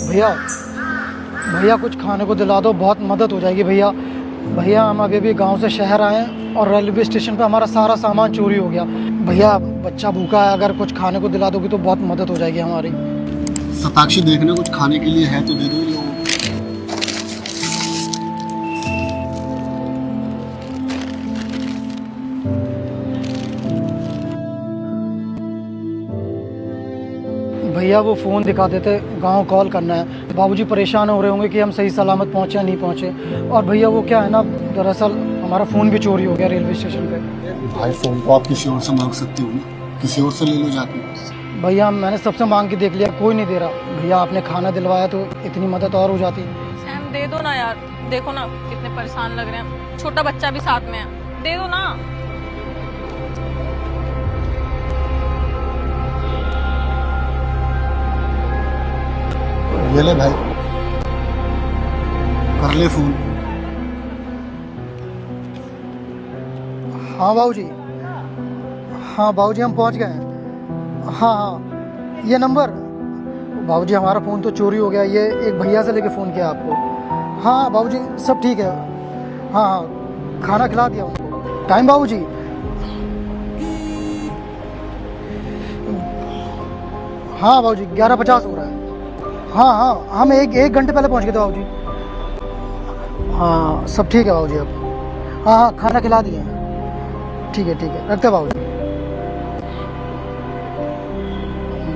भैया भैया कुछ खाने को दिला दो, बहुत मदद हो जाएगी भैया। भैया हम अभी भी गांव से शहर आए हैं और रेलवे स्टेशन पे हमारा सारा सामान चोरी हो गया। भैया बच्चा भूखा है, अगर कुछ खाने को दिला दोगी तो बहुत मदद हो जाएगी हमारी। सताक्षी देखने कुछ खाने के लिए है तो दे दो इन लोगों को। भैया वो फ़ोन दिखा देते, गांव कॉल करना है। बाबूजी परेशान हो रहे होंगे कि हम सही सलामत पहुंचे या नहीं पहुंचे। और भैया वो क्या है ना, दरअसल हमारा फ़ोन भी चोरी हो गया रेलवे स्टेशन पे। भाई फोन तो आप किसी और से मांग सकते हो ना, किसी और से ले लो जाके। भैया मैंने सबसे मांग के देख लिया, कोई नहीं दे रहा। भैया आपने खाना दिलवाया तो इतनी मदद और हो जाती। सैम दे दो ना यार, देखो ना कितने परेशान लग रहे हैं, छोटा बच्चा भी साथ में है, दे दो ना। ये ले भाई, कर ले फोन। हाँ बाबूजी, हाँ बाबूजी हम पहुंच गए हैं। हाँ हाँ ये नंबर। बाबूजी हमारा फ़ोन तो चोरी हो गया, ये एक भैया से लेके फ़ोन किया आपको। हाँ बाबूजी सब ठीक है। हाँ हाँ खाना खिला दिया उनको। टाइम बाबूजी, हाँ बाबूजी 11:50 हो रहा है। हाँ हाँ हम एक घंटे पहले पहुंच गए थे बाबूजी। हाँ सब ठीक है बाबूजी अब। हाँ हाँ खाना खिला दिए हैं। ठीक है रखते बाबूजी।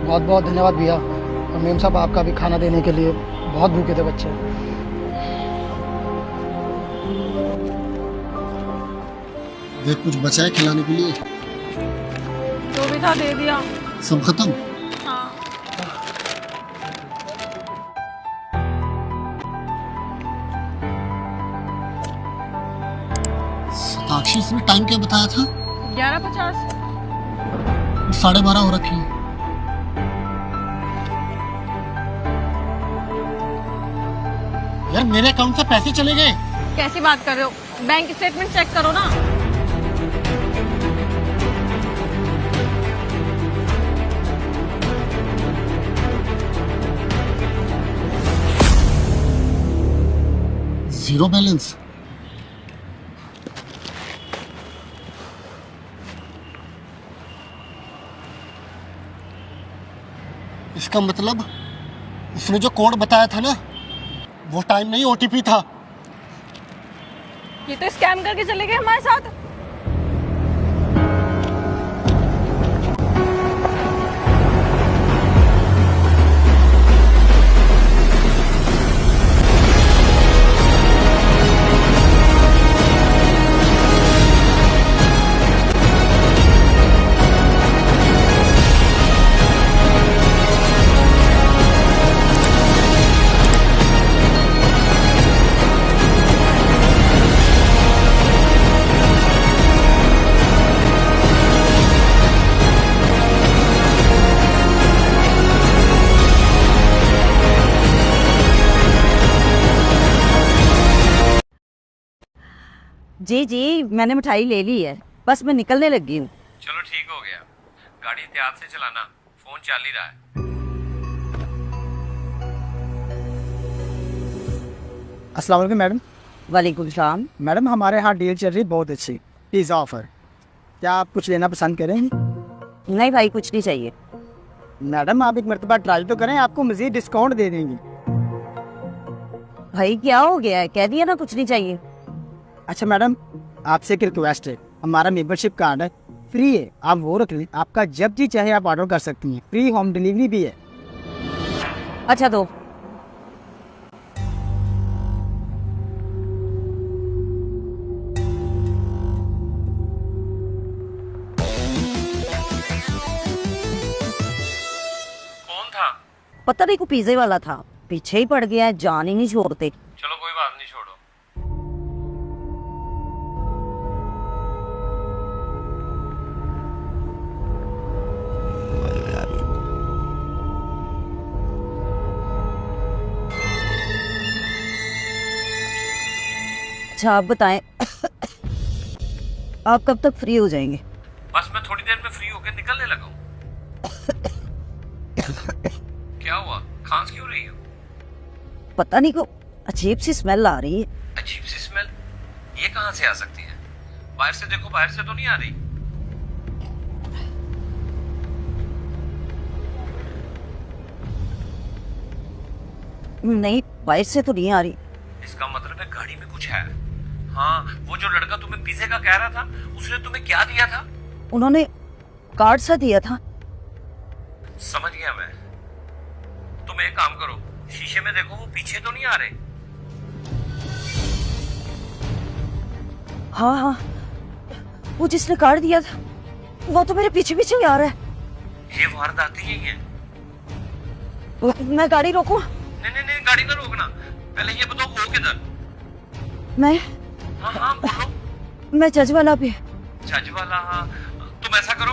बहुत बहुत धन्यवाद भैया। और मेम साहब आपका भी खाना देने के लिए, बहुत भूखे थे बच्चे। देख कुछ बचा है खिलाने के लिए? जो भी था दे दिया। सब खत्म? हाँ सताक्षी इसने टाइम क्या बताया था? 11:50। 12:30 हो रखी है। यार मेरे अकाउंट से पैसे चले गए। कैसी बात कर रहे हो, बैंक स्टेटमेंट चेक करो ना। Zero balance. इसका मतलब उसने जो कोड बताया था ना, वो टाइम नहीं ओटीपी था। ये तो स्कैम करके चले गए हमारे साथ। जी जी मैंने मिठाई ले ली है, बस मैं निकलने लगी हूँ। चलो ठीक हो गया, गाड़ी एहतियात से चलाना, फोन चल ही रहा है। अस्सलाम वालेकुम मैडम। वालेकुम सलाम। मैडम हमारे यहाँ डील चल रही है बहुत अच्छी, पिज़्ज़ा ऑफर। क्या आप कुछ लेना पसंद करेंगे? नहीं भाई कुछ नहीं चाहिए। मैडम आप एक मरतबा ट्राई तो करें, आपको मज़ीद डिस्काउंट दे देंगे। भाई क्या हो गया है, कह दिया ना कुछ नहीं चाहिए। अच्छा मैडम आपसे एक रिक्वेस्ट है, हमारा मेंबरशिप कार्ड है, फ्री है, आप वो रख लें। आपका जब जी चाहे आप ऑर्डर कर सकती हैं, फ्री होम डिलीवरी भी है। अच्छा दो। कौन था? पता नहीं को पिज्जे वाला था, पीछे ही पड़ गया है, जान ही नहीं छोड़ते। चलो कोई बात नहीं, छोड़ो। अच्छा आप बताएं आप कब तक फ्री हो जाएंगे? बस मैं थोड़ी देर में फ्री होकर निकलने लगा हूँ। क्या हुआ, खांस क्यों रही हो? पता नहीं को अजीब सी स्मेल आ रही है। अजीब सी स्मेल? ये कहाँ से आ सकती है? बाहर से देखो, बाहर से तो नहीं आ रही। नहीं, बाहर से तो नहीं आ रही। इसका मतलब है गाड़ी में कुछ है। हाँ, वो जो लड़का तुम्हें पिज्जे का कह रहा था, उसने तुम्हें क्या दिया था? उन्होंने कार्ड सा दिया था। समझ गया मैं। तुम एक काम करो, शीशे में देखो, वो पीछे तो नहीं आ रहे। हाँ हाँ, वो जिसने कार्ड दिया था वो तो मेरे पीछे पीछे ही आ रहा है। ये वारदात ही है। मैं गाड़ी रोकूं? नहीं नहीं नहीं, गाड़ी ना रोकना। पहले ये बताओ हो किधर? मैं हाँ हाँ बोलो। मैं जजवाला पे। छजवाला? हाँ, तुम ऐसा करो,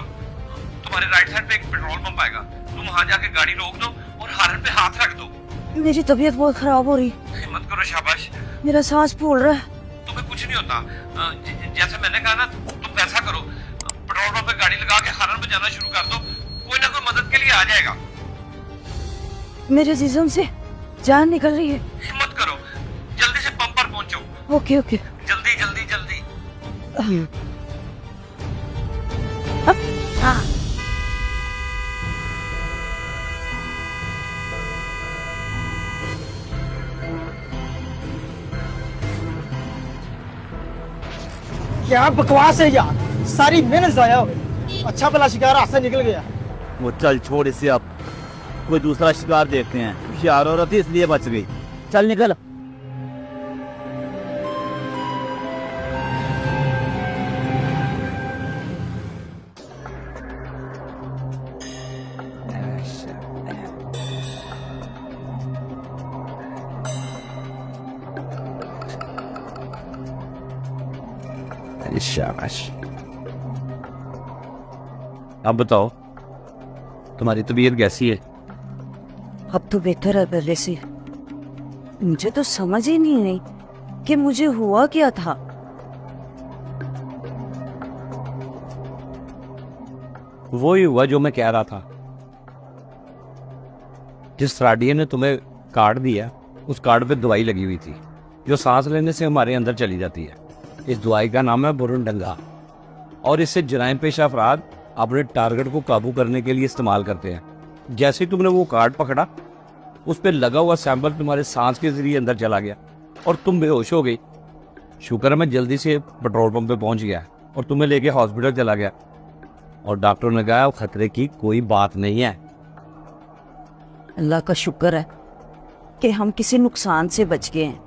तुम्हारे राइट साइड पे एक पेट्रोल पंप आएगा, तुम वहां जाके गाड़ी रोक दो और हॉर्न पे हाथ रख दो। मेरी तबीयत बहुत खराब हो रही। हिम्मत करो, शाबाश। मेरा सांस फूल रहा है। तुम्हें कुछ नहीं होता। जैसे मैंने कहा ना, तुम वैसा करो, पेट्रोल पंप पे गाड़ी लगा के हॉर्न पे जाना शुरू कर दो, कोई ना कोई मदद के लिए आ जाएगा। मेरे जिस्म से जान निकल रही है। हिम्मत करो, जल्दी से पंप पर पहुंचो। Okay okay. जल्दी जल्दी जल्दी। हाँ। क्या बकवास है यार, सारी मेहनत जाया हो गई। अच्छा भला शिकार हाथ से निकल गया। वो चल छोड़ इसे, अब कोई दूसरा शिकार देखते हैं। होशियार औरत थी इसलिए बच गई। चल निकल। शाबाश। अब बताओ, तुम्हारी तबीयत कैसी है? अब तो बेहतर है पहले से। मुझे तो समझ ही नहीं कि मुझे हुआ क्या था। वो ही हुआ जो मैं कह रहा था। जिस राडिये ने तुम्हें कार्ड दिया, उस कार्ड पे दवाई लगी हुई थी जो सांस लेने से हमारे अंदर चली जाती है। इस दवाई का नाम है बुरनडंगा, और इससे जराइम पेशा अफराद अपने टारगेट को काबू करने के लिए इस्तेमाल करते हैं। जैसे ही तुमने वो कार्ड पकड़ा, उस पर लगा हुआ सैंपल तुम्हारे सांस के जरिए अंदर चला गया और तुम बेहोश हो गई। शुक्र है मैं जल्दी से पेट्रोल पंप पे पहुंच गया और तुम्हें लेके हॉस्पिटल चला गया, और डॉक्टर ने कहा खतरे की कोई बात नहीं है। अल्लाह का शुक्र है कि हम किसी नुकसान से बच गए हैं,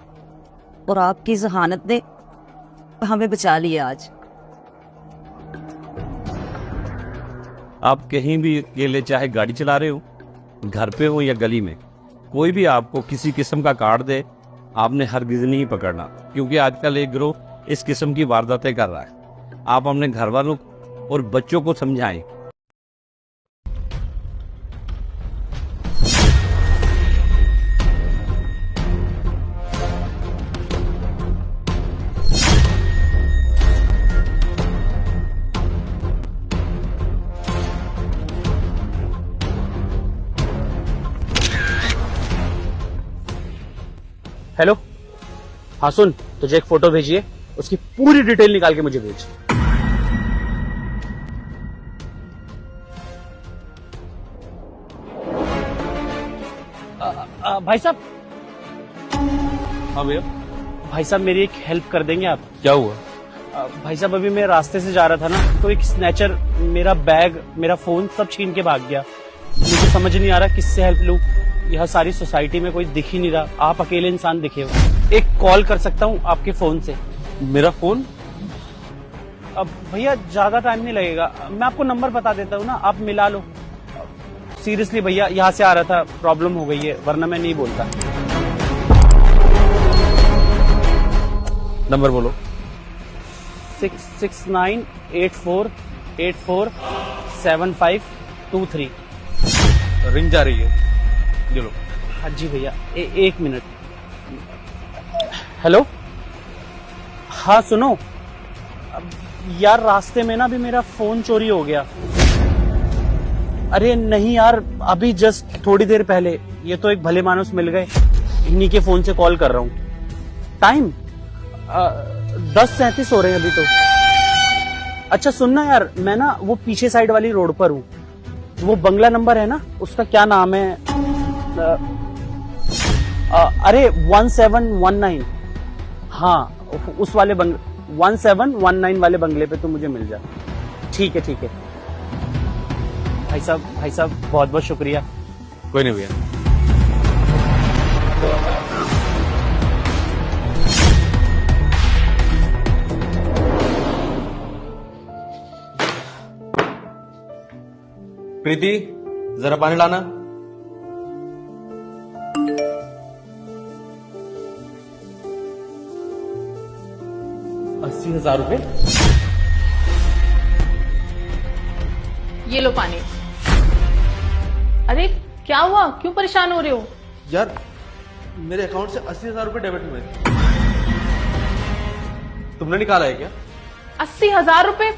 और आपकी जहानत ने हमें बचा लिया आज। आप कहीं भी अकेले, चाहे गाड़ी चला रहे हो, घर पे हो या गली में, कोई भी आपको किसी किस्म का कार्ड दे, आपने हरगिज़ नहीं पकड़ना, क्योंकि आजकल एक गिरोह इस किस्म की वारदातें कर रहा है। आप अपने घर वालों और बच्चों को समझाएं। हेलो, हाँ सुन, तुझे एक फोटो भेजिए, उसकी पूरी डिटेल निकाल के मुझे भेज। भाई साहब। हाँ भैया। भाई साहब मेरी एक हेल्प कर देंगे आप? क्या हुआ? भाई साहब अभी मैं रास्ते से जा रहा था ना, तो एक स्नैचर मेरा बैग, मेरा फोन सब छीन के भाग गया। मुझे समझ नहीं आ रहा किससे हेल्प लूं। यह सारी सोसाइटी में कोई दिख ही नहीं रहा, आप अकेले इंसान दिखे हो। एक कॉल कर सकता हूँ आपके फोन से? मेरा फोन? अब भैया ज्यादा टाइम नहीं लगेगा, मैं आपको नंबर बता देता हूँ ना, आप मिला लो। सीरियसली भैया, यहाँ से आ रहा था, प्रॉब्लम हो गई है, वरना मैं नहीं बोलता। नंबर बोलो। 66984847523। रिंग जा रही है, चलो। हाँ जी भैया, एक मिनट। हेलो, हाँ सुनो यार, रास्ते में ना भी मेरा फोन चोरी हो गया। अरे नहीं यार, अभी जस्ट थोड़ी देर पहले। ये तो एक भले मानुस मिल गए, इन्हीं के फोन से कॉल कर रहा हूँ। टाइम 10:37 हो रहे हैं अभी तो। अच्छा सुनना यार, मैं ना वो पीछे साइड वाली रोड पर हूँ। वो बंगला नंबर है ना, उसका क्या नाम है? अरे 1719। हाँ उस वाले 1719 वाले बंगले पे तो मुझे मिल जा। ठीक है ठीक है भाई साहब बहुत बहुत शुक्रिया। कोई नहीं भैया। प्रीति जरा पानी लाना। 80,000 रुपए? ये लो पानी। अरे क्या हुआ, क्यों परेशान हो रहे हो? यार मेरे अकाउंट से 80,000 रुपए डेबिट हुए। तुमने निकाला है क्या? 80,000 रुपए?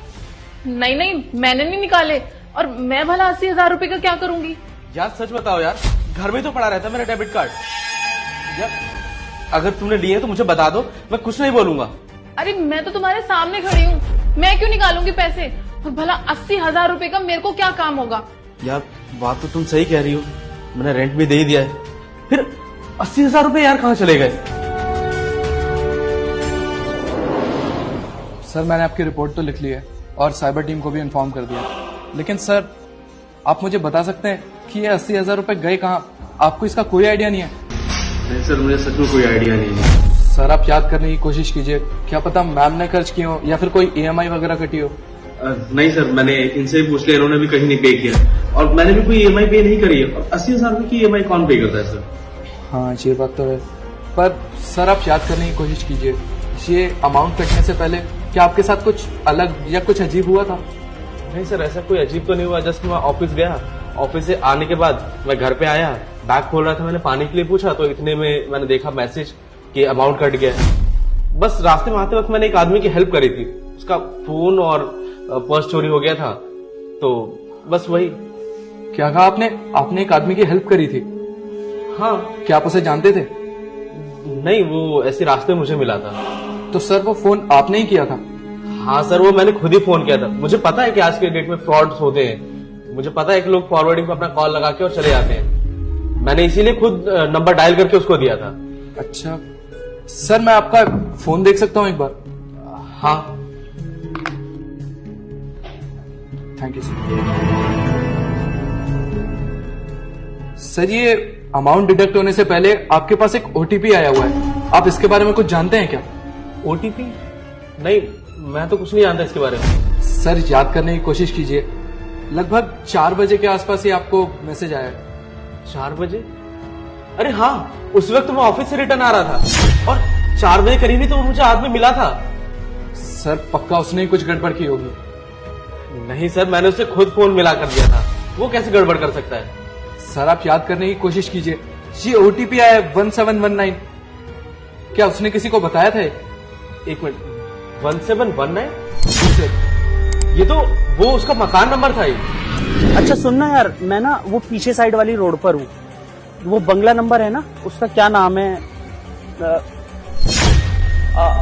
नहीं नहीं, मैंने नहीं निकाले। और मैं भला 80,000 रुपए का क्या करूंगी? यार सच बताओ यार, घर में तो पड़ा रहता है मेरा डेबिट कार्ड। यार अगर तुमने लिए तो मुझे बता दो, मैं कुछ नहीं बोलूंगा। अरे मैं तो तुम्हारे सामने खड़ी हूँ, मैं क्यों निकालूंगी पैसे? और भला 80,000 रुपए का मेरे को क्या काम होगा? यार बात तो तुम सही कह रही हो, मैंने रेंट भी दे ही दिया है। फिर 80,000 रुपए यार कहाँ चले गए? सर मैंने आपकी रिपोर्ट तो लिख ली है और साइबर टीम को भी इन्फॉर्म कर दिया, लेकिन सर आप मुझे बता सकते हैं कि ये 80,000 रुपए गए कहाँ? आपको इसका कोई आइडिया नहीं है? नहीं सर, मुझे सच में कोई आइडिया नहीं है। सर आप याद करने की कोशिश कीजिए, क्या पता मैम ने खर्च किए हो या फिर कोई EMI वगैरह कटी हो। नहीं सर, मैंने इनसे ही पूछ लिया, इन्होंने भी कहीं नहीं पे किया और मैंने भी कोई EMI पे नहीं करी है। और 80,000 रुपए की EMI कौन पे करता है सर? हाँ ये बात तो है, पर सर आप याद करने की कोशिश कीजिए, ये अमाउंट कटने से पहले क्या आपके साथ कुछ अलग या कुछ अजीब हुआ था? नहीं सर, ऐसा कोई अजीब तो नहीं हुआ। जस्ट मैं ऑफिस गया, ऑफिस से आने के बाद मैं घर पे आया, बैग खोल रहा था, मैंने पानी के लिए पूछा तो इतने में मैंने देखा मैसेज कि अमाउंट कट गया। बस रास्ते में आते वक्त मैंने एक आदमी की हेल्प करी थी, उसका फोन और पर्स चोरी हो गया था, तो बस वही। क्या कहा आपने? आपने एक आदमी की हेल्प करी थी? हाँ। क्या आप उसे जानते थे? नहीं, वो ऐसे रास्ते में मुझे मिला था। तो सर वो फोन आपने ही किया था? हाँ सर, वो मैंने खुद ही फोन किया था। मुझे पता है कि आज के डेट में फ्रॉड्स होते हैं, मुझे पता है कि लोग फॉरवर्डिंग पे अपना कॉल लगा के और चले जाते हैं। मैंने इसीलिए खुद नंबर डायल करके उसको दिया था। अच्छा सर, मैं आपका फोन देख सकता हूँ एक बार? हाँ थैंक यू सर। ये अमाउंट डिडक्ट होने से पहले आपके पास एक OTP आया हुआ है, आप इसके बारे में कुछ जानते हैं क्या? OTP? नहीं, मैं तो कुछ नहीं जानता इसके बारे में। सर याद करने की कोशिश कीजिए, लगभग 4 बजे के आसपास ही आपको मैसेज आया। 4 बजे? अरे हाँ, उस वक्त मैं ऑफिस से रिटर्न आ रहा था और 4 बजे करीब ही तो मुझे आदमी मिला था। सर पक्का उसने ही कुछ गड़बड़ की होगी। नहीं सर, मैंने उसे खुद फोन मिला कर दिया था, वो कैसे गड़बड़ कर सकता है? सर आप याद करने की कोशिश कीजिए, ये OTP आया है 1719, क्या उसने किसी को बताया था? एक मिनट, 1719? सर ये तो वो उसका मकान नंबर था ये। अच्छा सुनना यार, मैं ना वो पीछे साइड वाली रोड पर हूँ, वो बंगला नंबर है ना, उसका क्या नाम है?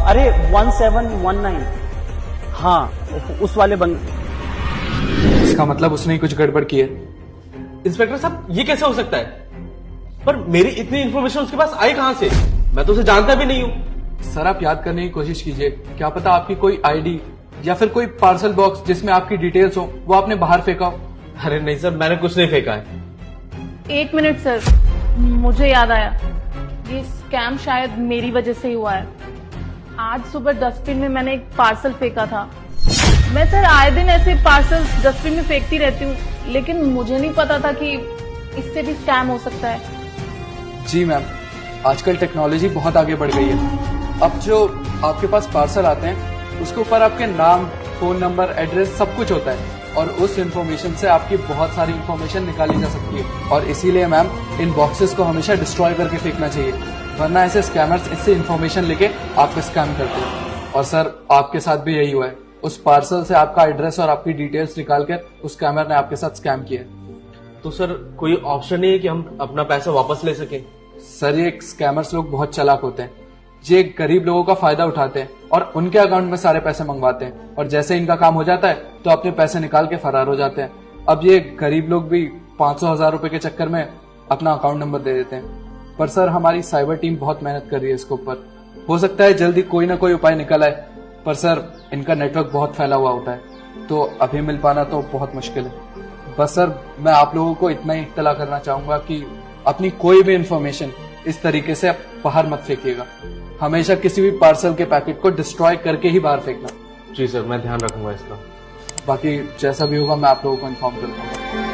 अरे 1719, हाँ उस वाले इसका मतलब उसने ही कुछ गड़बड़ की है। इंस्पेक्टर साहब, ये कैसे हो सकता है? पर मेरी इतनी इन्फॉर्मेशन उसके पास आई कहां से? मैं तो उसे जानता भी नहीं हूँ। सर आप याद करने की कोशिश कीजिए, क्या पता आपकी कोई ID या फिर कोई पार्सल बॉक्स जिसमें आपकी डिटेल्स हो वो आपने बाहर फेंका हो। अरे नहीं सर, मैंने कुछ नहीं फेंका है। 1 मिनट सर, मुझे याद आया, ये स्कैम शायद मेरी वजह से ही हुआ है। आज सुबह डस्टबिन में मैंने एक पार्सल फेंका था। मैं सर आए दिन ऐसे पार्सल डस्टबिन में फेंकती रहती हूँ, लेकिन मुझे नहीं पता था कि इससे भी स्कैम हो सकता है। जी मैम, आजकल टेक्नोलॉजी बहुत आगे बढ़ गई है। अब जो आपके पास पार्सल आते हैं उसके ऊपर आपके नाम, फोन नंबर, एड्रेस सब कुछ होता है और उस इन्फॉर्मेशन से आपकी बहुत सारी इन्फॉर्मेशन निकाली जा सकती है। और इसीलिए मैम इन बॉक्सेस को हमेशा डिस्ट्रॉय करके फेंकना चाहिए, वरना ऐसे स्कैमर्स इससे इन्फॉर्मेशन लेके आपका स्कैम करते हैं। और सर आपके साथ भी यही हुआ है, उस पार्सल से आपका एड्रेस और आपकी डिटेल्स निकाल कर उस स्कैमर ने आपके साथ स्कैम किया। तो सर कोई ऑप्शन नहीं है कि हम अपना पैसा वापस ले सकें? सर ये स्कैमर्स लोग बहुत चालाक होते हैं। ये गरीब लोगों का फायदा उठाते हैं और उनके अकाउंट में सारे पैसे मंगवाते हैं और जैसे इनका काम हो जाता है तो अपने पैसे निकाल के फरार हो जाते हैं। अब ये गरीब लोग भी 500,000 रुपए के चक्कर में अपना अकाउंट नंबर दे देते हैं। पर सर हमारी साइबर टीम बहुत मेहनत कर रही है इसके ऊपर। हो सकता है जल्दी कोई ना कोई उपाय निकल आए, पर सर इनका नेटवर्क बहुत फैला हुआ होता है तो अभी मिल पाना तो बहुत मुश्किल है। बस सर मैं आप लोगों को इतना ही इत्तला करना चाहूंगा कि अपनी कोई भी इंफॉर्मेशन इस तरीके से आप बाहर मत फेंकिएगा। हमेशा किसी भी पार्सल के पैकेट को डिस्ट्रॉय करके ही बाहर फेंकना। जी सर, मैं ध्यान रखूंगा इसका। बाकी जैसा भी होगा मैं आप लोगों को इन्फॉर्म कर दूंगा।